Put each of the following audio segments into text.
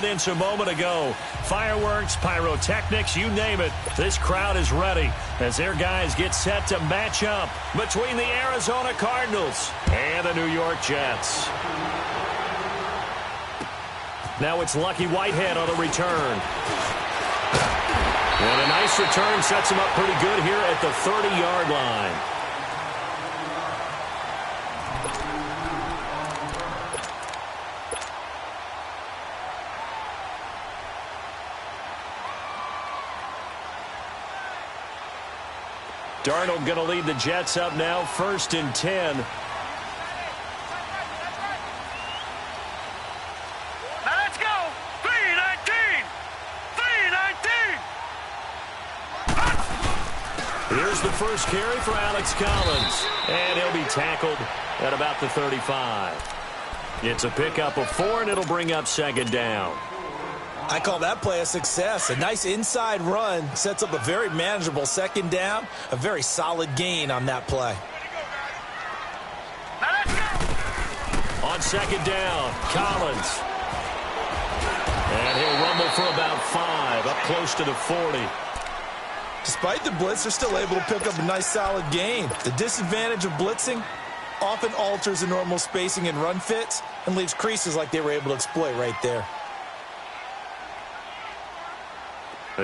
evidence a moment ago. Fireworks, pyrotechnics, you name it. This crowd is ready as their guys get set to match up between the Arizona Cardinals and the New York Jets. Now it's Lucky Whitehead on the return. And a nice return sets him up pretty good here at the 30-yard line. Darnold going to lead the Jets up now, 1st and 10. Now let's go. 3-19. 3-19. Here's the first carry for Alex Collins. And he'll be tackled at about the 35. It's a pickup of 4, and it'll bring up 2nd down. I call that play a success. A nice inside run sets up a very manageable 2nd down. A very solid gain on that play. On 2nd down, Collins. And he'll rumble for about 5, up close to the 40. Despite the blitz, they're still able to pick up a nice solid gain. The disadvantage of blitzing often alters the normal spacing and run fits and leaves creases like they were able to exploit right there.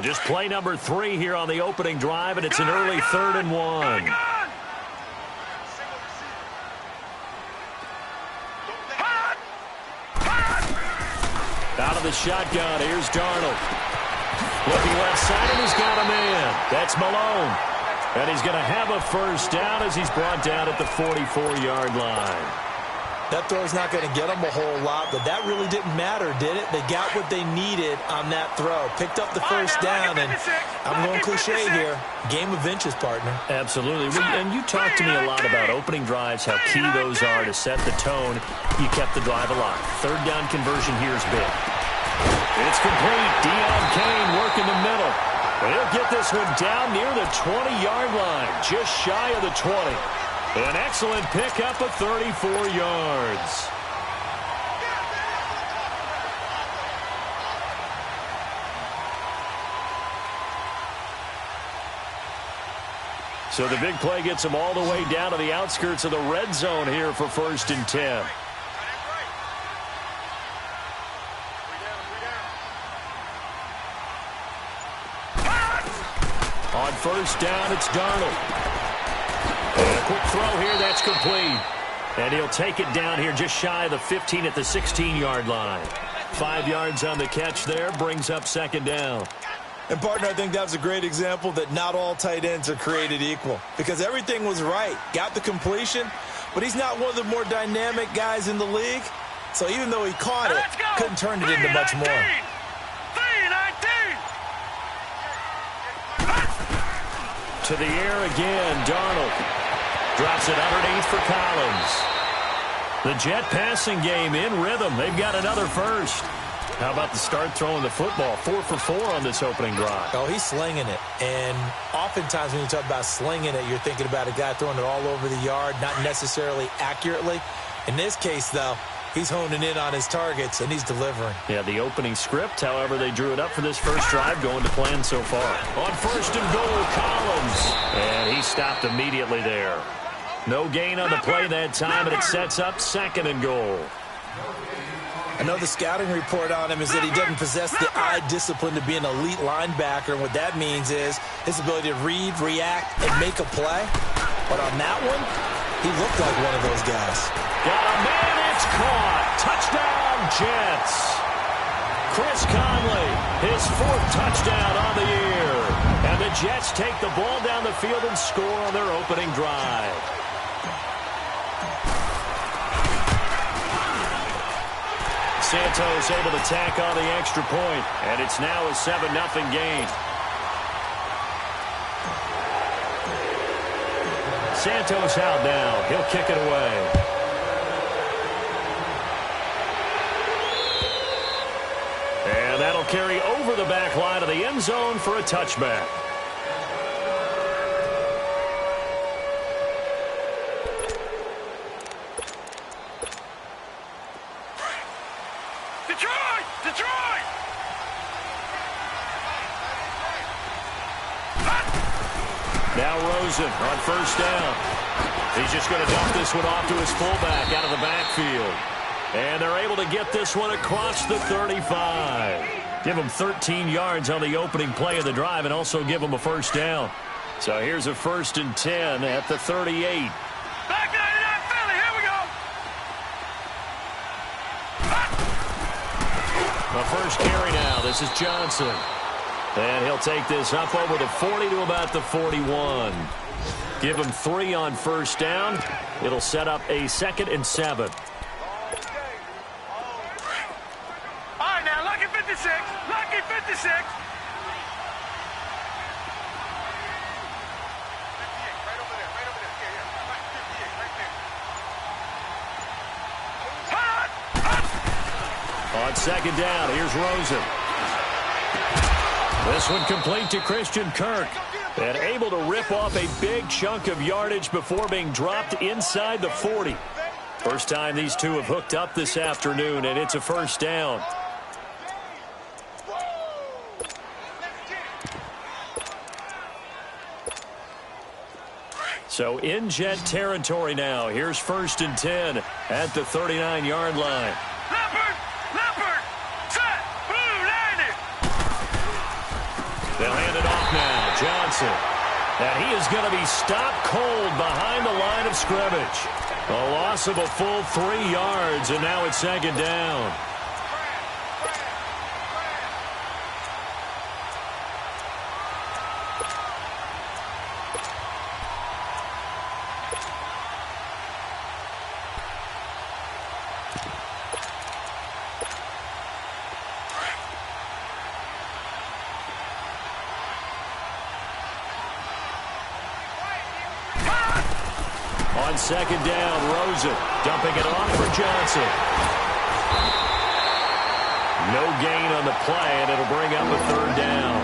Just play number 3 here on the opening drive, and it's an early 3rd and 1. Out of the shotgun, here's Darnold. Looking left side, and he's got a man. That's Malone. And he's going to have a 1st down as he's brought down at the 44-yard line. That throw's not going to get them a whole lot, but that really didn't matter, did it? They got what they needed on that throw. Picked up the 1st down, and I'm going cliche here. Game of inches, partner. Absolutely. And you talked to me a lot about opening drives, how key those are to set the tone. You kept the drive alive. 3rd down conversion here is big. It's complete. Deion Kane working the middle. He'll get this one down near the 20-yard line, just shy of the 20. An excellent pickup of 34 yards. So the big play gets them all the way down to the outskirts of the red zone here for 1st and 10. On 1st down, it's Darnold. And a quick throw here, that's complete. And he'll take it down here just shy of the 15 at the 16-yard line. 5 yards on the catch there, brings up 2nd down. And, partner, I think that was a great example that not all tight ends are created equal. Because everything was right. Got the completion, but he's not one of the more dynamic guys in the league. So even though he caught it, couldn't turn it into much more. To the air again, Darnold. Drops it underneath for Collins. The Jet passing game in rhythm. They've got another 1st. How about the start throwing the football? 4 for 4 on this opening drive. Oh, he's slinging it. And oftentimes when you talk about slinging it, you're thinking about a guy throwing it all over the yard, not necessarily accurately. In this case, though, he's honing in on his targets, and he's delivering. Yeah, the opening script, however, they drew it up for this first drive, going to plan so far. On 1st and goal, Collins. And he stopped immediately there. No gain on the play that time, and it sets up 2nd and goal. I know the scouting report on him is that he doesn't possess the eye discipline to be an elite linebacker, and what that means is his ability to read, react, and make a play. But on that one, he looked like one of those guys. Got a man, it's caught. Touchdown, Jets. Chris Conley, his 4th touchdown on the year. And the Jets take the ball down the field and score on their opening drive. Santos able to tack on the extra point, and it's now a 7-0 game. Santos out now. He'll kick it away. And that'll carry over the back line of the end zone for a touchback. Detroit! Detroit! Now Rosen on first down. He's just going to dump this one off to his fullback out of the backfield. And they're able to get this one across the 35. Give him 13 yards on the opening play of the drive and also give him a first down. So here's a 1st and 10 at the 38. Back 99 Philly, here we go. The first carry now. This is Johnson. And he'll take this up over the 40 to about the 41. Give him 3 on first down. It'll set up a 2nd and 7. All right, now, lucky 56. Lucky 56. On 2nd down, here's Rosen. This one complete to Christian Kirk. And able to rip off a big chunk of yardage before being dropped inside the 40. First time these two have hooked up this afternoon, and it's a first down. So in Jet territory now. Here's 1st and 10 at the 39-yard line. Leopard, set, blue, landed. They'll hand it off now. Johnson. And he is going to be stopped cold behind the line of scrimmage. A loss of a full 3 yards, and now it's 2nd down. On 2nd down, Rosen dumping it off for Johnson. No gain on the play, and it'll bring up a 3rd down.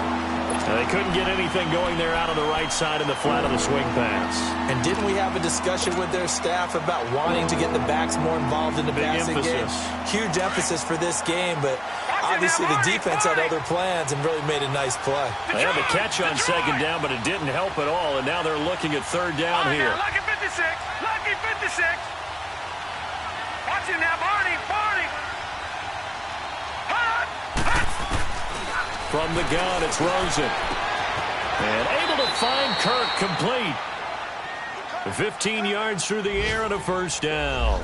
Now, they couldn't get anything going there out on the right side in the flat of the swing pass. And didn't we have a discussion with their staff about wanting to get the backs more involved in the passing game? Huge emphasis for this game, but obviously the defense had other plans and really made a nice play. They had the catch on 2nd down, but it didn't help at all, and now they're looking at 3rd down here. Lucky 56. Lucky 56. Watch him now, Barney. From the gun, it's Rosen. And able to find Kirk complete. 15 yards through the air and a first down.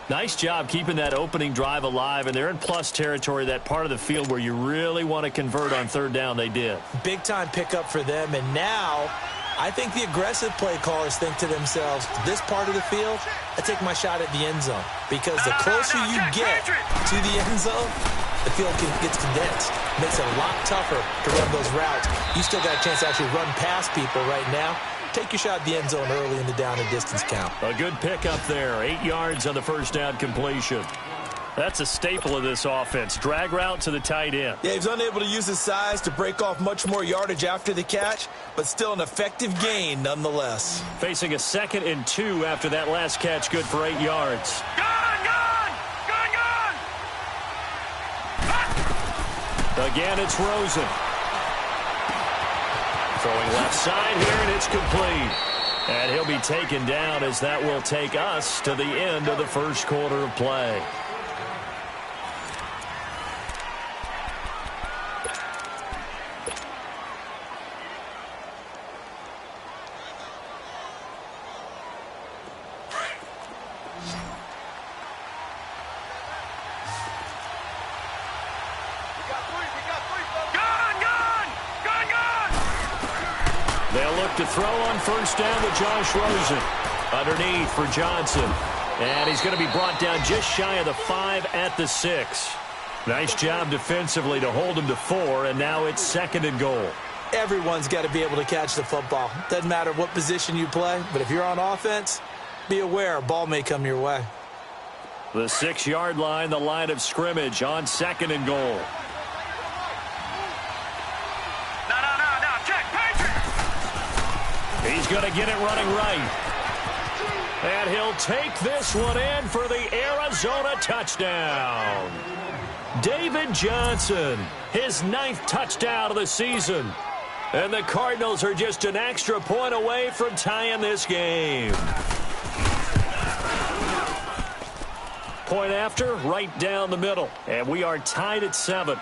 Nice job keeping that opening drive alive, and they're in plus territory, that part of the field where you really want to convert on 3rd down. They did. Big-time pickup for them, and now I think the aggressive play callers think to themselves, this part of the field, I take my shot at the end zone. Because the closer you get to the end zone, the field gets condensed. Makes it a lot tougher to run those routes. You still got a chance to actually run past people right now. Take your shot at the end zone early in the down and distance count. A good pickup there. 8 yards on the first down completion. That's a staple of this offense. Drag route to the tight end. Yeah, he's unable to use his size to break off much more yardage after the catch, but still an effective gain nonetheless. Facing a 2nd and 2 after that last catch, good for 8 yards. Gone! Again, it's Rosen. Throwing left side here, and it's complete. And he'll be taken down as that will take us to the end of the first quarter of play. To throw on first down to Josh Rosen. Underneath for Johnson. And he's going to be brought down just shy of the 5 at the 6. Nice job defensively to hold him to 4, and now it's 2nd and goal. Everyone's got to be able to catch the football. Doesn't matter what position you play, but if you're on offense, be aware a ball may come your way. The 6-yard line, the line of scrimmage on 2nd and goal. He's going to get it running right. And he'll take this one in for the Arizona touchdown. David Johnson, his 9th touchdown of the season. And the Cardinals are just an extra point away from tying this game. Point after, right down the middle. And we are tied at 7.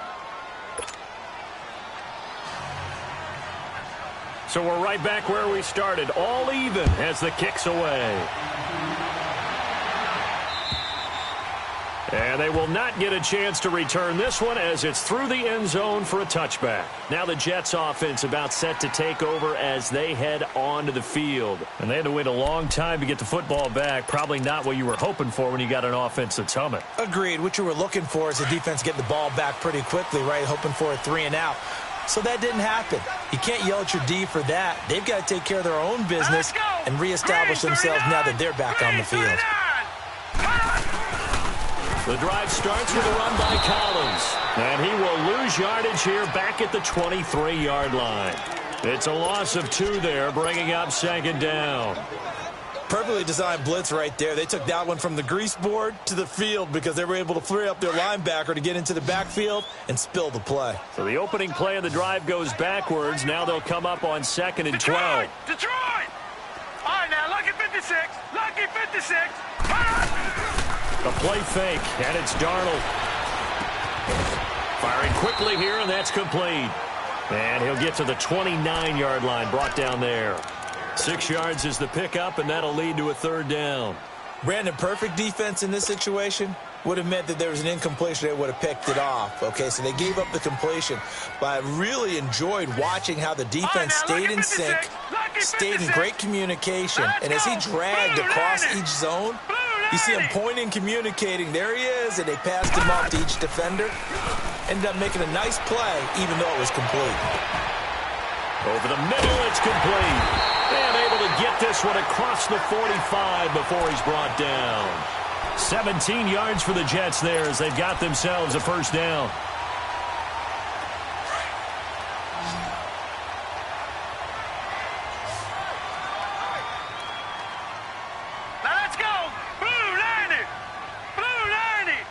So we're right back where we started, all even as the kick's away. And they will not get a chance to return this one as it's through the end zone for a touchback. Now the Jets offense about set to take over as they head onto the field. And they had to wait a long time to get the football back. Probably not what you were hoping for when you got an offense that's humming. Agreed. What you were looking for is the defense getting the ball back pretty quickly, right? Hoping for a 3-and-out. So that didn't happen. You can't yell at your D for that. They've got to take care of their own business and reestablish themselves now that they're back on the field. The drive starts with a run by Collins. And he will lose yardage here back at the 23-yard line. It's a loss of 2 there, bringing up 2nd down. Perfectly designed blitz right there. They took that one from the grease board to the field because they were able to free up their linebacker to get into the backfield and spill the play. So the opening play of the drive goes backwards. Now they'll come up on 2nd and 12. Detroit! All right, now, lucky 56. Lucky 56. A play fake, and it's Darnold. Firing quickly here, and that's complete. And he'll get to the 29-yard line, brought down there. 6 yards is the pickup, and that'll lead to a 3rd down. Brandon, perfect defense in this situation would have meant that there was an incompletion. They would have picked it off. Okay, so they gave up the completion. But I really enjoyed watching how the defense stayed in sync, stayed in great communication. And as he dragged across each zone, you see him pointing, communicating. There he is, and they passed him off to each defender. Ended up making a nice play, even though it was complete. Over the middle, it's complete. And able to get this one across the 45 before he's brought down. 17 yards for the Jets there as they've got themselves a 1st down. Now let's go. Blue 90. Blue 90.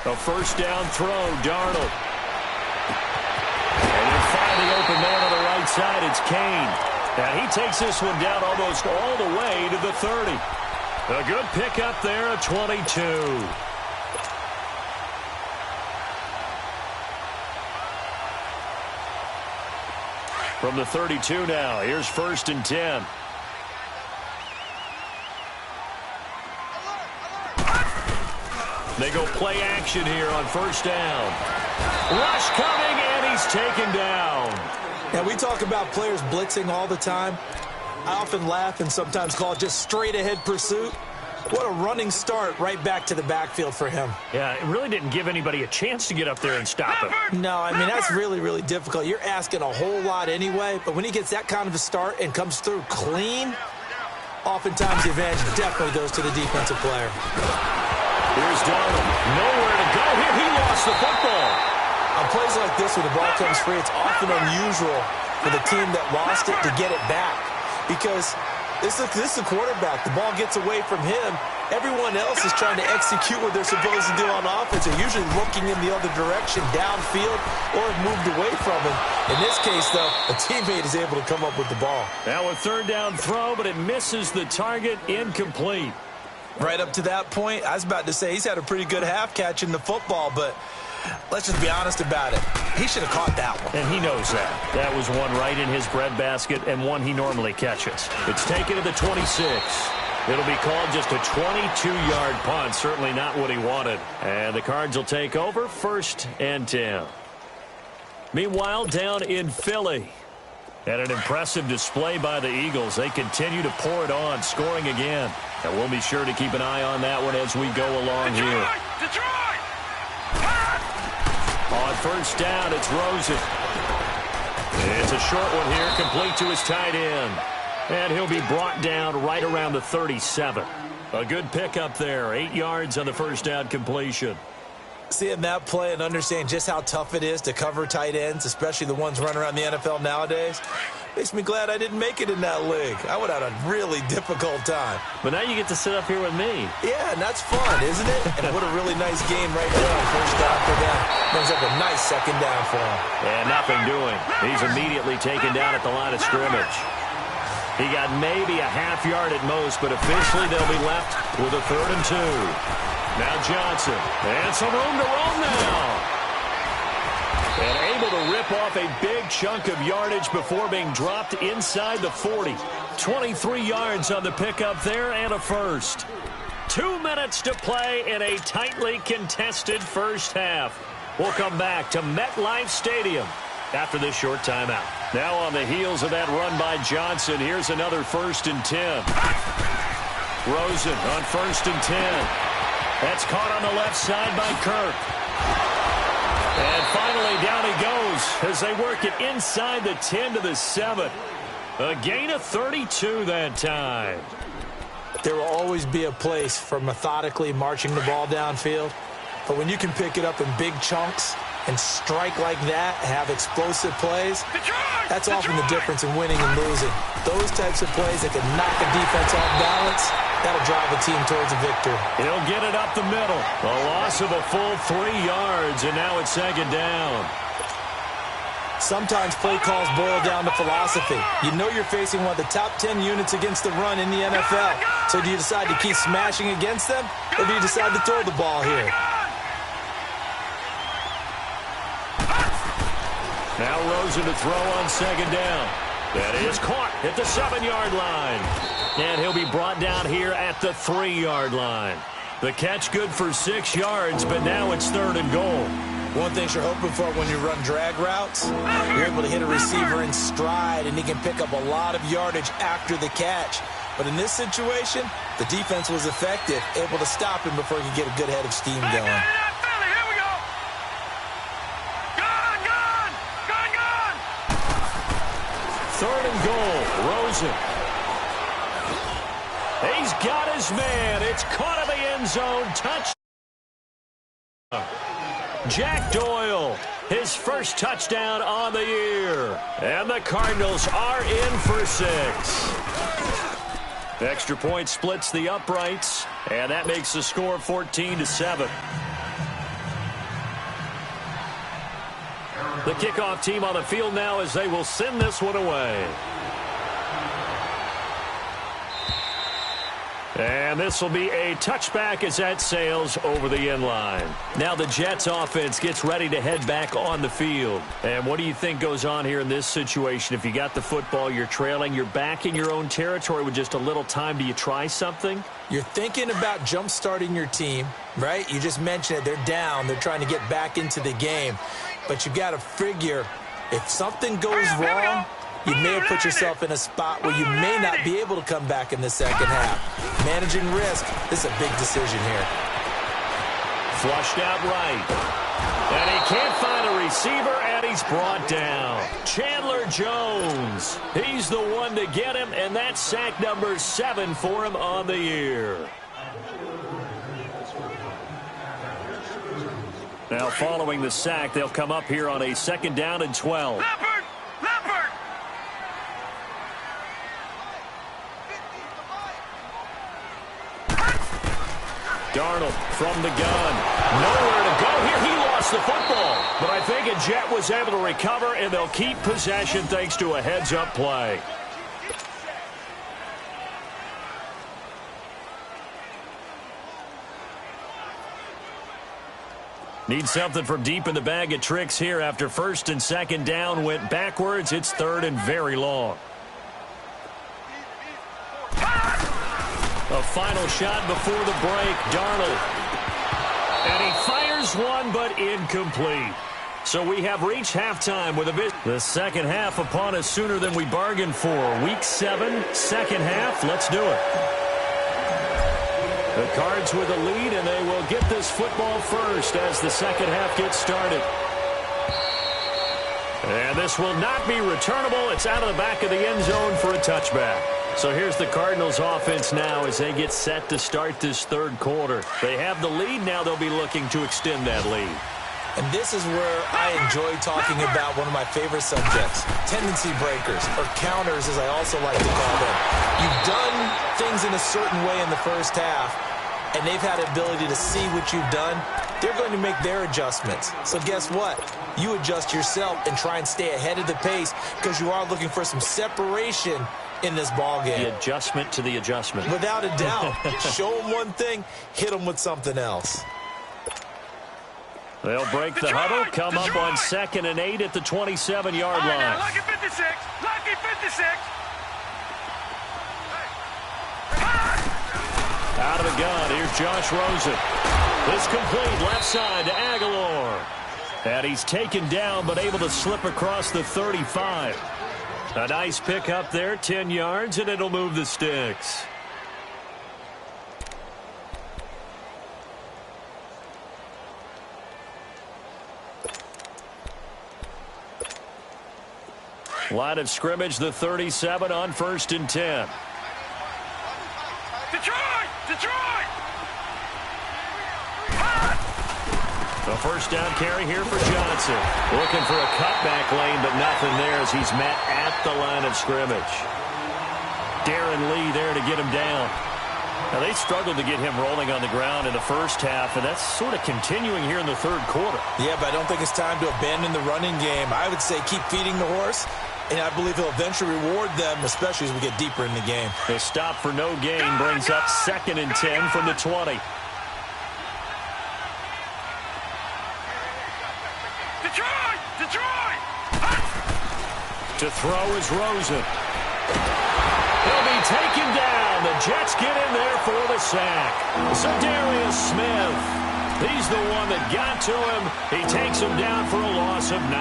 A 1st down throw, Darnold. And then finally open man on the right side, it's Kane. And he takes this one down almost all the way to the 30. A good pickup there at 22. From the 32 now, here's 1st and 10. They go play action here on 1st down. Rush coming, and he's taken down. Now, we talk about players blitzing all the time. I often laugh and sometimes call it just straight-ahead pursuit. What a running start right back to the backfield for him. Yeah, it really didn't give anybody a chance to get up there and stop him. No, I mean, that's really, really difficult. You're asking a whole lot anyway, but when he gets that kind of a start and comes through clean, oftentimes the advantage definitely goes to the defensive player. Here's Darnold. Nowhere to go here. He lost the football. On plays like this where the ball comes free, it's often unusual for the team that lost it to get it back because this is the quarterback. The ball gets away from him. Everyone else is trying to execute what they're supposed to do on offense. They're usually looking in the other direction, downfield, or have moved away from him. In this case, though, a teammate is able to come up with the ball. Now a 3rd down throw, but it misses the target, incomplete. Right up to that point, I was about to say he's had a pretty good half catching the football, but let's just be honest about it. He should have caught that one. And he knows that. That was one right in his breadbasket and one he normally catches. It's taken to the 26. It'll be called just a 22-yard punt. Certainly not what he wanted. And the Cards will take over 1st and 10. Meanwhile, down in Philly. And an impressive display by the Eagles. They continue to pour it on, scoring again. And we'll be sure to keep an eye on that one as we go along here. Detroit! On 1st down, it's Rosen. It's a short one here, complete to his tight end. And he'll be brought down right around the 37. A good pickup there, 8 yards on the 1st down completion. Seeing that play and understanding just how tough it is to cover tight ends, especially the ones running around the NFL nowadays, Makes me glad I didn't make it in that league. I would have had a really difficult time. But now you get to sit up here with me. Yeah, and that's fun, isn't it? And what a really nice game right there on first down for them. Brings up a nice second down for him. And nothing doing. He's immediately taken down at the line of scrimmage. He got maybe a half yard at most, but officially they'll be left with a 3rd and 2. Now Johnson. And some room to roam now. And able to rip off a big chunk of yardage before being dropped inside the 40. 23 yards on the pickup there and a first. 2 minutes to play in a tightly contested first half. We'll come back to MetLife Stadium after this short timeout. Now on the heels of that run by Johnson, here's another 1st and 10. Rosen on 1st and 10. That's caught on the left side by Kirk. And finally, down he goes as they work it inside the 10 to the 7. A gain of 32 that time. There will always be a place for methodically marching the ball downfield. But when you can pick it up in big chunks and strike like that, have explosive plays, that's often the difference in winning and losing. Those types of plays that can knock a defense off balance, that'll drive a team towards a victory. He'll get it up the middle. A loss of a full 3 yards, and now it's 2nd down. Sometimes play calls boil down to philosophy. You know you're facing one of the top 10 units against the run in the NFL. So do you decide to keep smashing against them, or do you decide to throw the ball here? Now Rosen to throw on 2nd down. That is caught at the 7-yard line. And he'll be brought down here at the 3-yard line. The catch good for 6 yards, but now it's 3rd and goal. One thing you're hoping for when you run drag routes, you're able to hit a receiver in stride, and he can pick up a lot of yardage after the catch. But in this situation, the defense was effective, able to stop him before he could get a good head of steam going. 3rd and goal, Rosen. He's got his man. It's caught in the end zone. Touchdown. Jack Doyle, his first touchdown on the year. And the Cardinals are in for 6. Extra point splits the uprights, and that makes the score 14-7. The kickoff team on the field now as they will send this one away. And this will be a touchback as that sails over the end line. Now the Jets offense gets ready to head back on the field. And what do you think goes on here in this situation? If you got the football, you're trailing, you're back in your own territory with just a little time. Do you try something? You're thinking about jump-starting your team, right? You just mentioned it. They're down. They're trying to get back into the game. But you got to figure if something goes wrong, you may have put yourself in a spot where you may not be able to come back in the second half. Managing risk, this is a big decision here. Flushed out right. And he can't find a receiver, and he's brought down. Chandler Jones. He's the one to get him, and that's sack number 7 for him on the year. Now following the sack, they'll come up here on a 2nd down and 12. Leopard! Darnold from the gun. Nowhere to go here. He lost the football. But I think a Jet was able to recover, and they'll keep possession thanks to a heads-up play. Need something from deep in the bag of tricks here after 1st and 2nd down went backwards. It's 3rd and very long. A final shot before the break, Darnold. And he fires one, but incomplete. So we have reached halftime with a bit. The second half upon us sooner than we bargained for. Week 7, second half. Let's do it. The Cards with a lead, and they will get this football first as the second half gets started. And this will not be returnable. It's out of the back of the end zone for a touchback. So here's the Cardinals offense now as they get set to start this third quarter. They have the lead. Now they'll be looking to extend that lead. And this is where I enjoy talking about one of my favorite subjects, tendency breakers, or counters as I also like to call them. You've done things in a certain way in the first half, and they've had the ability to see what you've done. They're going to make their adjustments. So guess what? You adjust yourself and try and stay ahead of the pace because you are looking for some separation in this ball game. The adjustment to the adjustment. Without a doubt. Show them one thing, hit them with something else. They'll break the huddle, come up on 2nd and 8 at the 27-yard line. Now, lucky 56. Lucky 56. Out of the gun, here's Josh Rosen. This complete left side to Aguilar. And he's taken down but able to slip across the 35. A nice pick up there, 10 yards, and it'll move the sticks. Line of scrimmage, the 37 on 1st and 10. Detroit! Detroit! A first down carry here for Johnson. Looking for a cutback lane, but nothing there as he's met at the line of scrimmage. Darren Lee there to get him down. Now, they struggled to get him rolling on the ground in the first half, and that's sort of continuing here in the third quarter. Yeah, but I don't think it's time to abandon the running game. I would say keep feeding the horse, and I believe he'll eventually reward them, especially as we get deeper in the game. The stop for no gain brings up 2nd and 10 from the 20. Detroit! Detroit! To throw is Rosen. He'll be taken down. The Jets get in there for the sack. Zadarius Smith. He's the one that got to him. He takes him down for a loss of 9.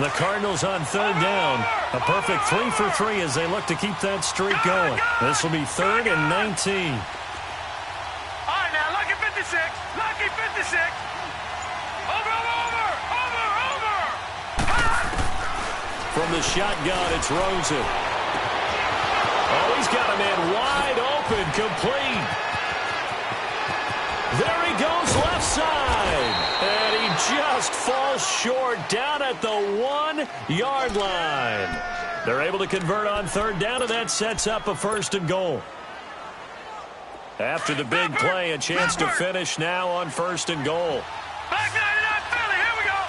The Cardinals on 3rd down. A perfect 3 for 3 as they look to keep that streak going. This will be 3rd and 19. All right, now, lucky 56. Lucky 56. Over, over, over, over. From the shotgun, it's Rosen. Oh, he's got a man wide open, complete. There he goes, left side. And he just falls short down at the 1-yard line. They're able to convert on 3rd down, and that sets up a 1st and goal. After the big play, a chance to finish now on 1st and goal. Back 99 Philly, here we go.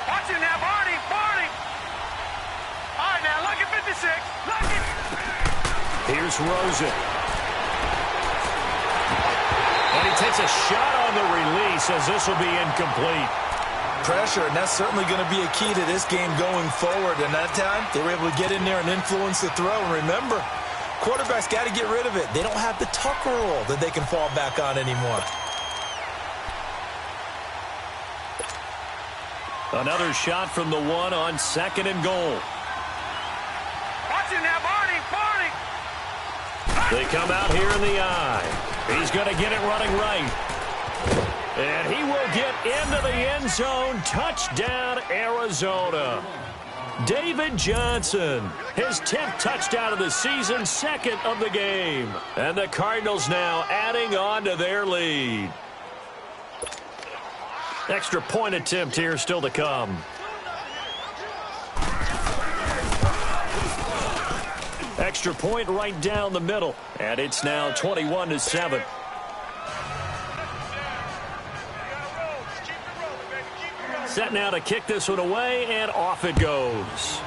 Watch it now, Barney, Barney. All right, now, lucky 56. Lucky. Here's Rosen. And he takes a shot on the release as this will be incomplete. Pressure, and that's certainly going to be a key to this game going forward. And that time, they were able to get in there and influence the throw. And remember, quarterbacks got to get rid of it. They don't have the Tucker roll that they can fall back on anymore. Another shot from the 1 on 2nd and goal. Watch it now, Barney, Barney. They come out here in the eye. He's going to get it running right. And he will get into the end zone. Touchdown, Arizona. David Johnson, his 10th touchdown of the season, 2nd of the game. And the Cardinals now adding on to their lead. Extra point attempt here still to come. Extra point right down the middle. And it's now 21-7. Set now to kick this one away, and off it goes.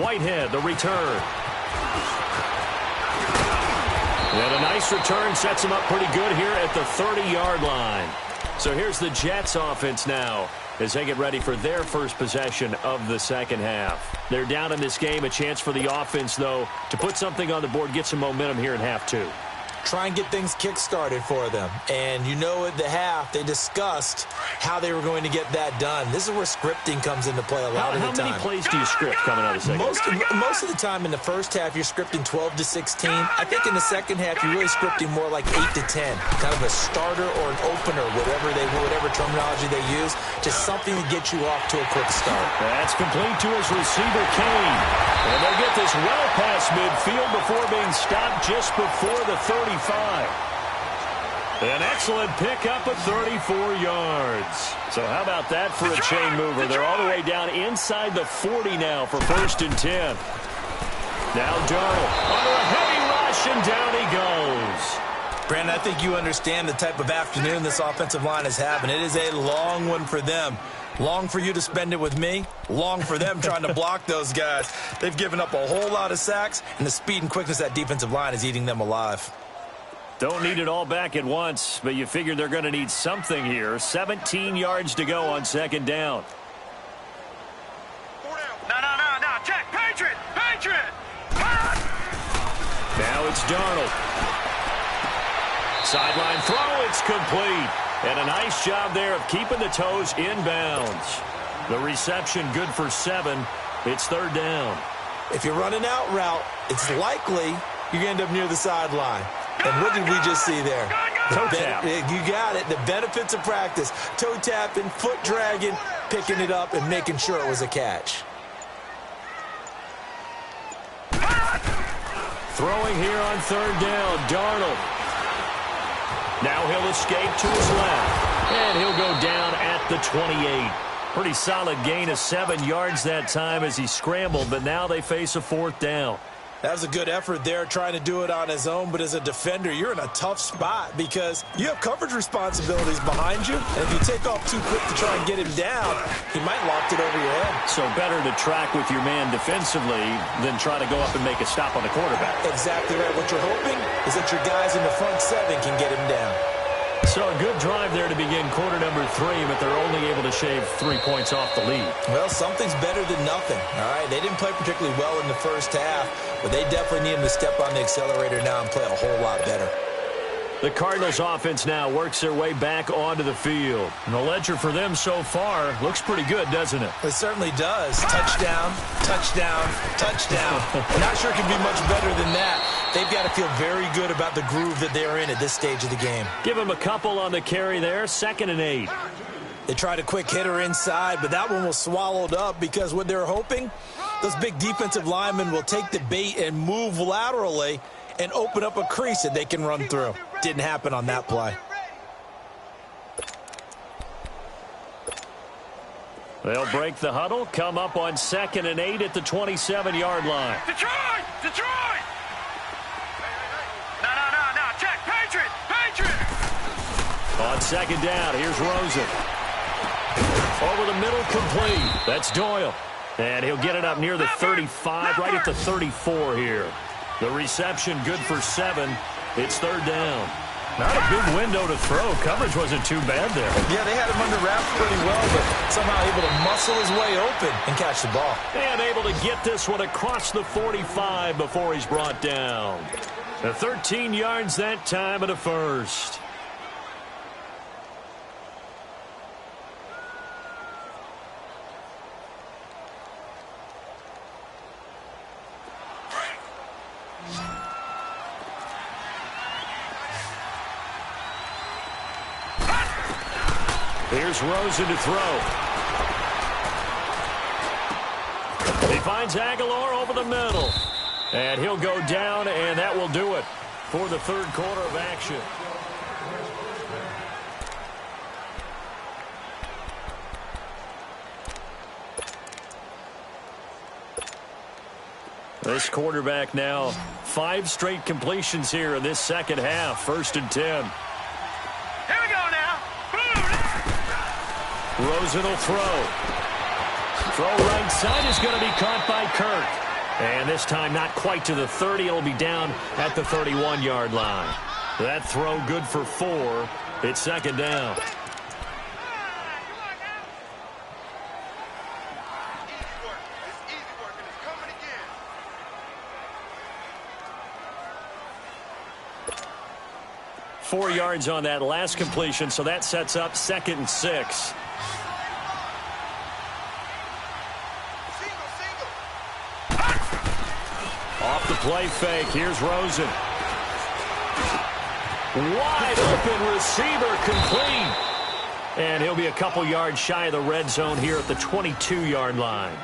Whitehead, the return. And a nice return sets him up pretty good here at the 30-yard line. So here's the Jets offense now as they get ready for their first possession of the second half. They're down in this game. A chance for the offense, though, to put something on the board, get some momentum here in half 2. try and get things kick-started for them. And you know at the half, they discussed how they were going to get that done. This is where scripting comes into play a lot of the time. How many plays do you script coming out of the second? Most of the time in the first half, you're scripting 12 to 16. I think in the second half, you're really scripting more like 8 to 10. Kind of a starter or an opener, whatever terminology they use. Just something to get you off to a quick start. That's complete to his receiver, Kane. And they'll get this well past midfield before being stopped just before the 35. An excellent pickup of 34 yards. So how about that for a chain mover? They're all the way down inside the 40 now for 1st and 10. Now Darnold under a heavy rush, and down he goes. Brandon, I think you understand the type of afternoon this offensive line is having. It is a long one for them. Long for you to spend it with me. Long for them trying to block those guys. They've given up a whole lot of sacks, and the speed and quickness of that defensive line is eating them alive. Don't need it all back at once, but you figure they're going to need something here. 17 yards to go on 2nd down. No. Check. Patriot. Now it's Darnold. Sideline throw. It's complete. And a nice job there of keeping the toes inbounds. The reception good for 7. It's 3rd down. If you're running out route, it's likely you're going to end up near the sideline. And what did we just see there? Toe tap. You got it. The benefits of practice. Toe tapping, foot dragging, picking it up, and making sure it was a catch. Throwing here on 3rd down, Darnold. Now he'll escape to his left, and he'll go down at the 28. Pretty solid gain of 7 yards that time as he scrambled, but now they face a 4th down. That was a good effort there, trying to do it on his own, but as a defender, you're in a tough spot because you have coverage responsibilities behind you, and if you take off too quick to try and get him down, he might loft it over your head. So better to track with your man defensively than try to go up and make a stop on the quarterback. Exactly right. What you're hoping is that your guys in the front 7 can get him down. So a good drive there to begin quarter number 3, but they're only able to shave 3 points off the lead. Well, something's better than nothing, all right? They didn't play particularly well in the first half, but they definitely need him to step on the accelerator now and play a whole lot better. The Cardinals offense now works their way back onto the field. And the ledger for them so far looks pretty good, doesn't it? It certainly does. Touchdown, touchdown, touchdown. Not sure it can be much better than that. They've got to feel very good about the groove that they're in at this stage of the game. Give them a couple on the carry there. 2nd and 8. They tried a quick hitter inside, but that one was swallowed up because what they're hoping, those big defensive linemen will take the bait and move laterally and open up a crease that they can run through. Didn't happen on that play. They'll break the huddle, come up on 2nd and 8 at the 27-yard line. Detroit! No. Check. Patriot! On 2nd down, here's Rosen. Over the middle, complete. That's Doyle. And he'll get it up near the 35, right at the 34 here. The reception good for 7. It's 3rd down. Not a big window to throw. Coverage wasn't too bad there. Yeah, they had him under wraps pretty well, but somehow able to muscle his way open and catch the ball. And able to get this one across the 45 before he's brought down. The 13 yards that time at a 1st. Here's Rosen to throw. He finds Aguilar over the middle. And he'll go down, and that will do it for the 3rd quarter of action. This quarterback now 5 straight completions here in this 2nd half. 1st and 10. Here we go now. Rosen will throw. Throw right side is going to be caught by Kirk. And this time not quite to the 30. It'll be down at the 31-yard line. That throw good for 4. It's 2nd down. 4 yards on that last completion, so that sets up 2nd and 6. Off the play fake, here's Rosen. Wide open receiver, complete. And he'll be a couple yards shy of the red zone here at the 22-yard line.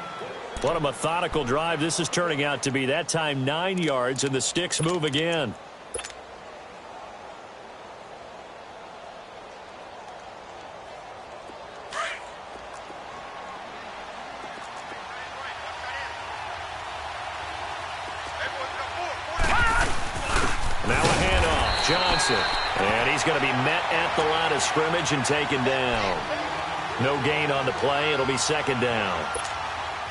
What a methodical drive this is turning out to be. That time 9 yards, and the sticks move again. Now a handoff, Johnson. And he's going to be met at the line of scrimmage and taken down. No gain on the play. It'll be 2nd down.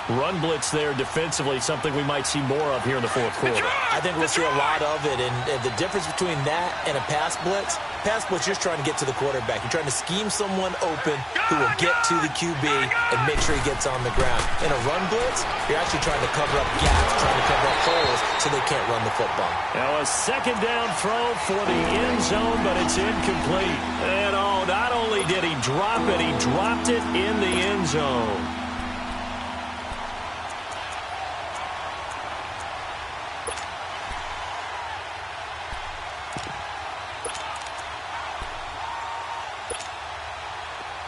Run blitz there defensively, something we might see more of here in the 4th quarter. I think we'll see a lot of it, and the difference between that and a pass blitz, you're just trying to get to the quarterback. You're trying to scheme someone open who will get to the QB and make sure he gets on the ground. In a run blitz, you're actually trying to cover up gaps, trying to cover up holes so they can't run the football. Now a 2nd down throw for the end zone, but it's incomplete. And not only did he drop it, he dropped it in the end zone.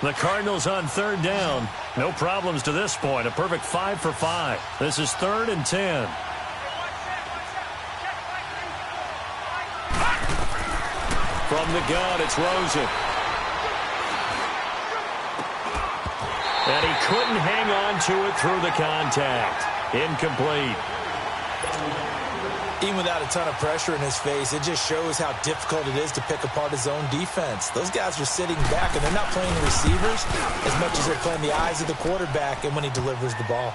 The Cardinals on 3rd down. No problems to this point. A perfect 5 for 5. This is 3rd and 10. From the gun, it's Rosen. And he couldn't hang on to it through the contact. Incomplete. Even without a ton of pressure in his face, it just shows how difficult it is to pick apart his own defense. Those guys are sitting back, and they're not playing the receivers as much as they're playing the eyes of the quarterback and when he delivers the ball.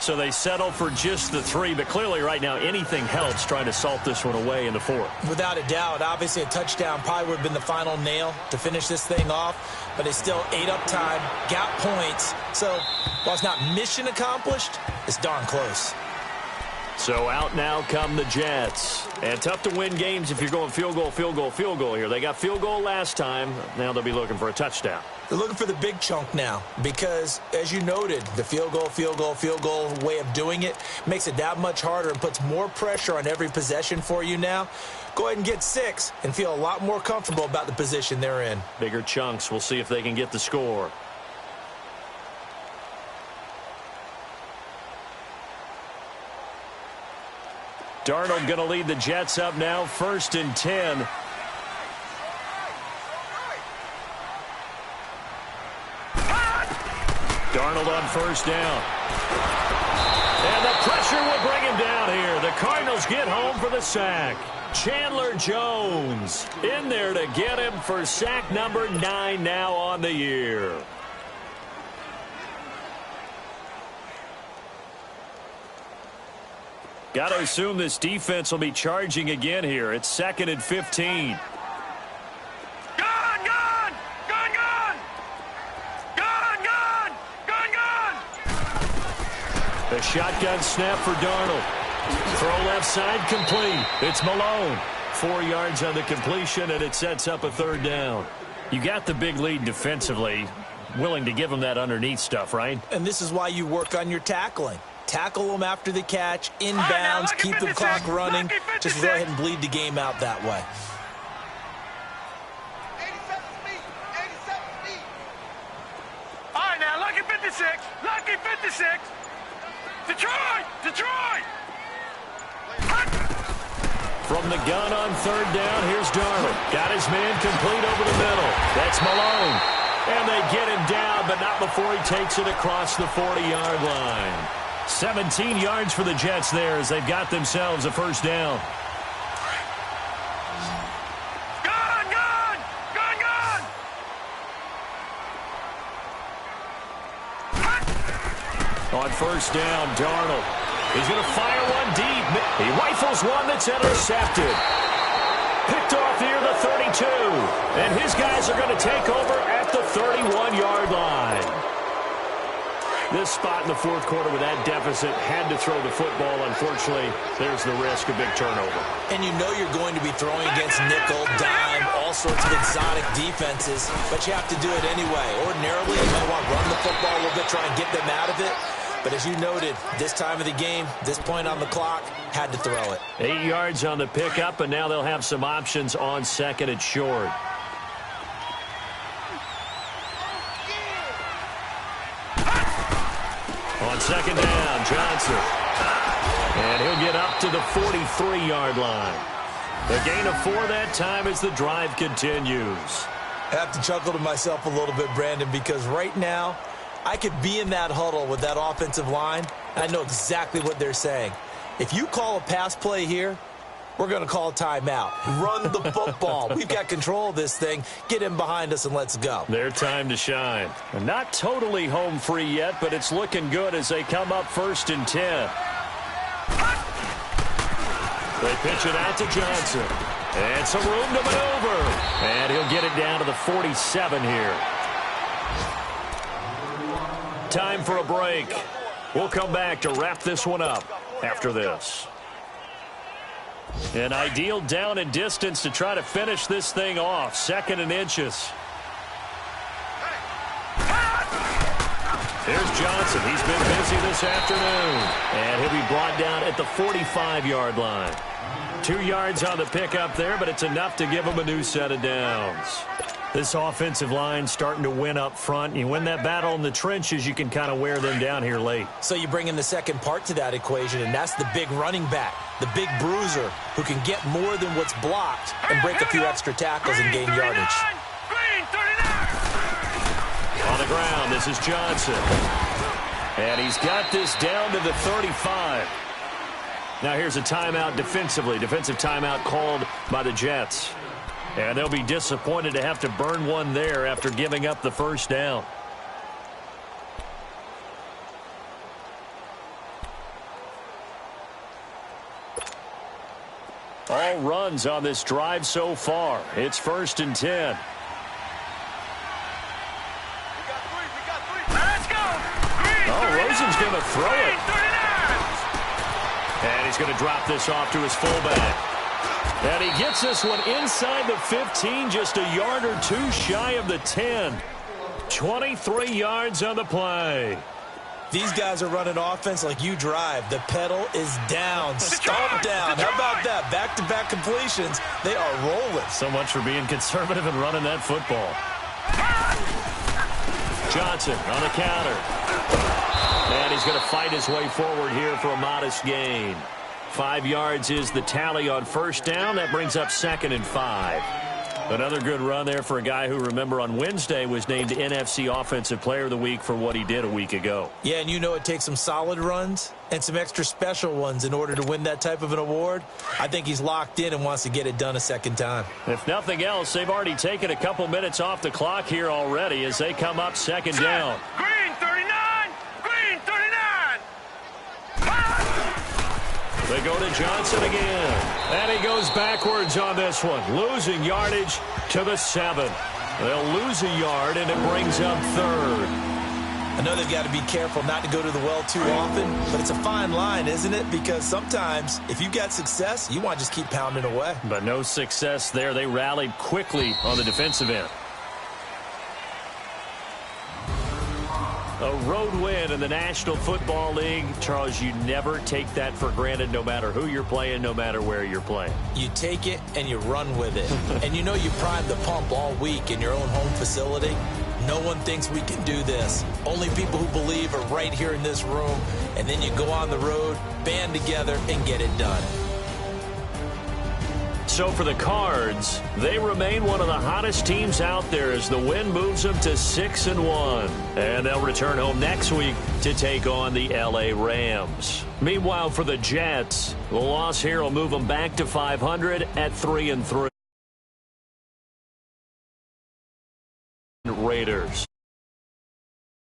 So they settle for just the 3, but clearly right now anything helps trying to salt this one away in the 4th. Without a doubt, obviously a touchdown probably would have been the final nail to finish this thing off, but they still ate up time, got points. So while it's not mission accomplished, it's darn close. So out now come the Jets. And tough to win games if you're going field goal here. They got field goal last time. Now they'll be looking for a touchdown. They're looking for the big chunk now because, as you noted, the field goal way of doing it makes it that much harder and puts more pressure on every possession for you now. Go ahead and get 6 and feel a lot more comfortable about the position they're in. Bigger chunks. We'll see if they can get the score. Darnold going to lead the Jets up now, 1st and 10. Darnold on 1st down. And the pressure will bring him down here. The Cardinals get home for the sack. Chandler Jones in there to get him for sack number 9 now on the year. Got to assume this defense will be charging again here. It's 2nd and 15. The shotgun snap for Darnold. Throw left side complete. It's Malone. 4 yards on the completion, and it sets up a 3rd down. You got the big lead defensively. Willing to give them that underneath stuff, right? And this is why you work on your tackling. Tackle them after the catch, inbounds, keep the clock running. Just go ahead and bleed the game out that way. All right, now, lucky 56. Lucky 56. Detroit! Detroit! From the gun on 3rd down, here's Darnold. Got his man complete over the middle. That's Malone. And they get him down, but not before he takes it across the 40-yard line. 17 yards for the Jets there as they've got themselves a 1st down. Gun! Gun! Gun! Gun! On 1st down, Darnold. He's going to fire one deep. He rifles one that's intercepted. Picked off near the 32. And his guys are going to take over at the 31-yard line. This spot in the fourth quarter with that deficit, had to throw the football. Unfortunately, there's the risk of big turnover. And you know you're going to be throwing against nickel, dime, all sorts of exotic defenses, but you have to do it anyway. Ordinarily, you might want to run the football a little bit, try and get them out of it. But as you noted, this time of the game, this point on the clock, had to throw it. 8 yards on the pickup, and now they'll have some options on second and short. On second down, Johnson. And he'll get up to the 43-yard line. The gain of 4 that time as the drive continues. I have to chuckle to myself a little bit, Brandon, because right now, I could be in that huddle with that offensive line. I know exactly what they're saying. If you call a pass play here, we're going to call a timeout. Run the football. We've got control of this thing. Get in behind us and let's go. Their time to shine. And not totally home free yet, but it's looking good as they come up 1st and 10. They pitch it out to Johnson. And some room to maneuver. And he'll get it down to the 47 here. Time for a break. We'll come back to wrap this one up after this. An ideal down and distance to try to finish this thing off. 2nd and inches. Here's Johnson. He's been busy this afternoon. And he'll be brought down at the 45-yard line. 2 yards on the pickup there, but it's enough to give him a new set of downs. This offensive line starting to win up front. You win that battle in the trenches, you can kind of wear them down here late. So you bring in the second part to that equation, and that's the big running back, the big bruiser, who can get more than what's blocked and break a few extra tackles and gain yardage. On the ground, this is Johnson. And he's got this down to the 35. Now here's a timeout defensively. Defensive timeout called by the Jets. And they'll be disappointed to have to burn one there after giving up the first down. All runs on this drive so far. It's 1st and 10. Let's go. Oh, Rosen's going to throw it. And he's going to drop this off to his fullback. And he gets this one inside the 15, just a yard or 2 shy of the 10. 23 yards on the play. These guys are running offense like you drive. The pedal is down, stomp down. How about that? Back-to-back completions. They are rolling. So much for being conservative and running that football. Johnson on the counter. And he's going to fight his way forward here for a modest gain. 5 yards is the tally on first down. That brings up 2nd and 5. Another good run there for a guy who, remember, on Wednesday was named NFC Offensive Player of the Week for what he did a week ago. Yeah, and you know it takes some solid runs and some extra special ones in order to win that type of an award. I think he's locked in and wants to get it done a second time. If nothing else, they've already taken a couple minutes off the clock here already as they come up 2nd down. Green 39. Green 39. They go to Johnson again. And he goes backwards on this one. Losing yardage to the 7. They'll lose a yard, and it brings up 3rd. I know they've got to be careful not to go to the well too often, but it's a fine line, isn't it? Because sometimes, if you've got success, you want to just keep pounding away. But no success there. They rallied quickly on the defensive end. A road win in the National Football League. Charles, you never take that for granted no matter who you're playing, no matter where you're playing. You take it and you run with it. And you know you primed the pump all week in your own home facility. No one thinks we can do this. Only people who believe are right here in this room. And then you go on the road, band together, and get it done. So for the Cards, they remain one of the hottest teams out there as the win moves them to 6-1. And they'll return home next week to take on the LA Rams. Meanwhile, for the Jets, the loss here will move them back to 500 at 3-3. Raiders.